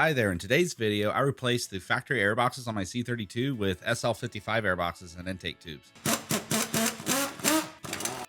Hi there, in today's video, I replaced the factory airboxes on my C32 with SL55 airboxes and intake tubes.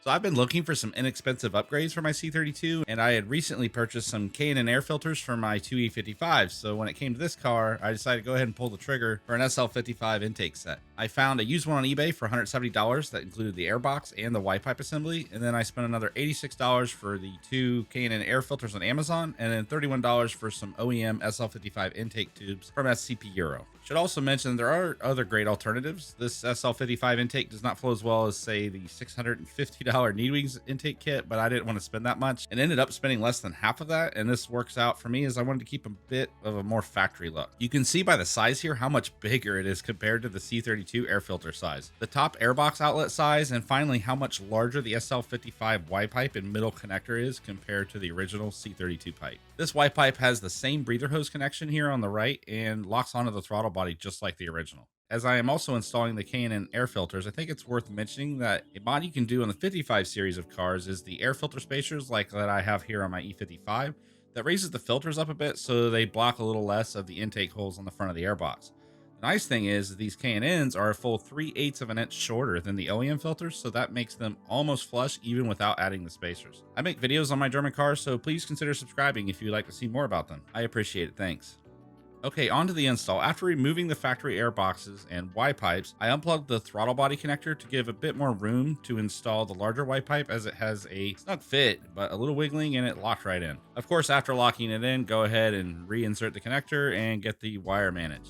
So I've been looking for some inexpensive upgrades for my C32, and I had recently purchased some K&N air filters for my two E55s. So when it came to this car, I decided to go ahead and pull the trigger for an SL55 intake set. I found a used one on eBay for $170 that included the airbox and the Y pipe assembly, and then I spent another $86 for the two K&N air filters on Amazon, and then $31 for some OEM SL55 intake tubes from SCP Euro. Should also mention there are other great alternatives. This SL55 intake does not flow as well as, say, the $650 Need Wings intake kit, but I didn't want to spend that much and ended up spending less than half of that. And this works out for me as I wanted to keep a bit of a more factory look. You can see by the size here how much bigger it is compared to the C32 air filter size, the top airbox outlet size, and finally how much larger the SL55 Y pipe and middle connector is compared to the original C32 pipe. This Y pipe has the same breather hose connection here on the right and locks onto the throttle body just like the original. As I am also installing the K&N air filters, I think it's worth mentioning that a mod you can do on the 55 series of cars is the air filter spacers like that I have here on my E55 that raises the filters up a bit so they block a little less of the intake holes on the front of the airbox. The nice thing is these K&Ns are a full 3/8 of an inch shorter than the OEM filters, so that makes them almost flush even without adding the spacers. I make videos on my German cars, so please consider subscribing if you'd like to see more about them. I appreciate it, thanks. Okay, on to the install. After removing the factory air boxes and Y pipes, I unplugged the throttle body connector to give a bit more room to install the larger Y pipe as it has a snug fit, but a little wiggling and it locked right in. Of course, after locking it in, go ahead and reinsert the connector and get the wire managed.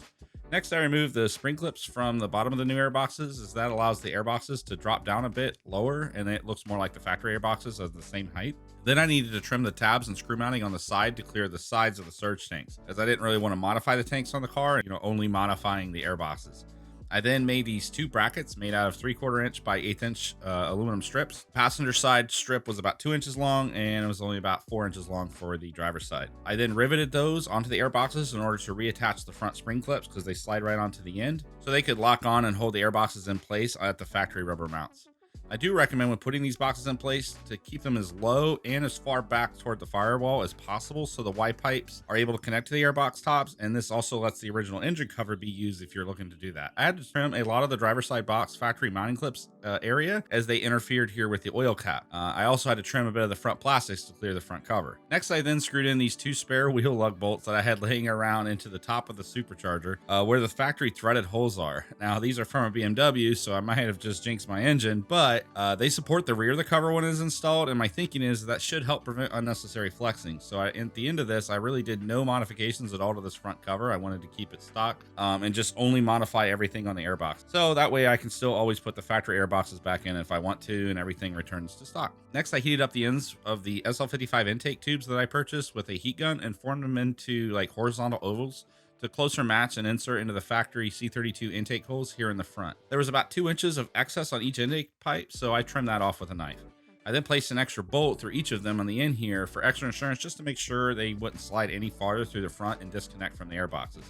Next, I removed the spring clips from the bottom of the new airboxes, as that allows the airboxes to drop down a bit lower and it looks more like the factory airboxes of the same height. Then I needed to trim the tabs and screw mounting on the side to clear the sides of the surge tanks, as I didn't really want to modify the tanks on the car, only modifying the airboxes. I then made these two brackets made out of 3/4 inch by 1/8 inch aluminum strips. Passenger side strip was about 2 inches long and it was only about 4 inches long for the driver's side. I then riveted those onto the airboxes in order to reattach the front spring clips because they slide right onto the end, so they could lock on and hold the airboxes in place at the factory rubber mounts. I do recommend when putting these boxes in place to keep them as low and as far back toward the firewall as possible so the Y pipes are able to connect to the airbox tops, and this also lets the original engine cover be used if you're looking to do that. I had to trim a lot of the driver's side box factory mounting clips area as they interfered here with the oil cap. I also had to trim a bit of the front plastics to clear the front cover. Next, I then screwed in these two spare wheel lug bolts that I had laying around into the top of the supercharger where the factory threaded holes are. Now, these are from a BMW, so I might have just jinxed my engine, but they support the rear of the cover when it's installed, and my thinking is that should help prevent unnecessary flexing. So at the end of this, I really did no modifications at all to this front cover. I wanted to keep it stock and just only modify everything on the airbox. So that way I can still always put the factory airboxes back in if I want to, and everything returns to stock. Next, I heated up the ends of the SL55 intake tubes that I purchased with a heat gun and formed them into like horizontal ovals to closer match and insert into the factory C32 intake holes here in the front. There was about 2 inches of excess on each intake pipe, so I trimmed that off with a knife. I then placed an extra bolt through each of them on the end here for extra insurance, just to make sure they wouldn't slide any farther through the front and disconnect from the airboxes.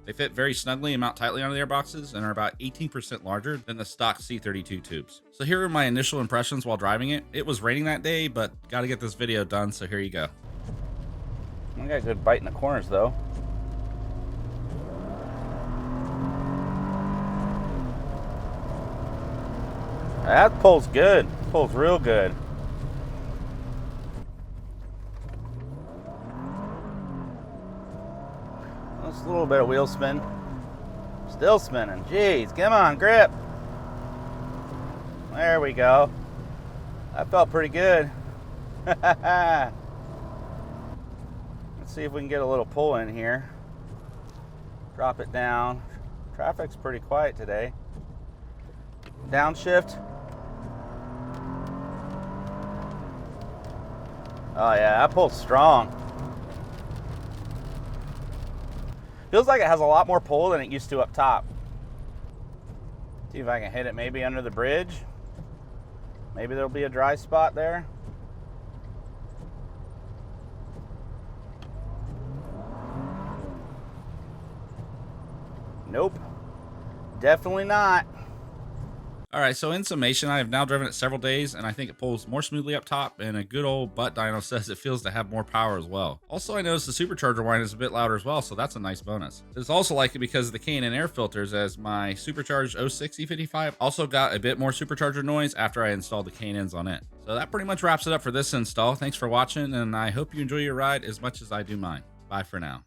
They fit very snugly and mount tightly onto the airboxes and are about 18% larger than the stock C32 tubes. So here are my initial impressions while driving it. It was raining that day, but got to get this video done, so here you go. I got a good bite in the corners though. That pulls good. Pulls real good. Just a little bit of wheel spin. Still spinning. Jeez, come on, grip. There we go. That felt pretty good. Let's see if we can get a little pull in here. Drop it down. Traffic's pretty quiet today. Downshift. Oh yeah, that pulls strong. Feels like it has a lot more pull than it used to up top. See if I can hit it maybe under the bridge. Maybe there'll be a dry spot there. Nope. Definitely not. All right, so in summation, I have now driven it several days, and I think it pulls more smoothly up top, and a good old butt dyno says it feels to have more power as well. Also, I noticed the supercharger whine is a bit louder as well, so that's a nice bonus. It's also like it because of the K&N air filters, as my Supercharged V6 E55 also got a bit more supercharger noise after I installed the K&Ns on it. So that pretty much wraps it up for this install. Thanks for watching, and I hope you enjoy your ride as much as I do mine. Bye for now.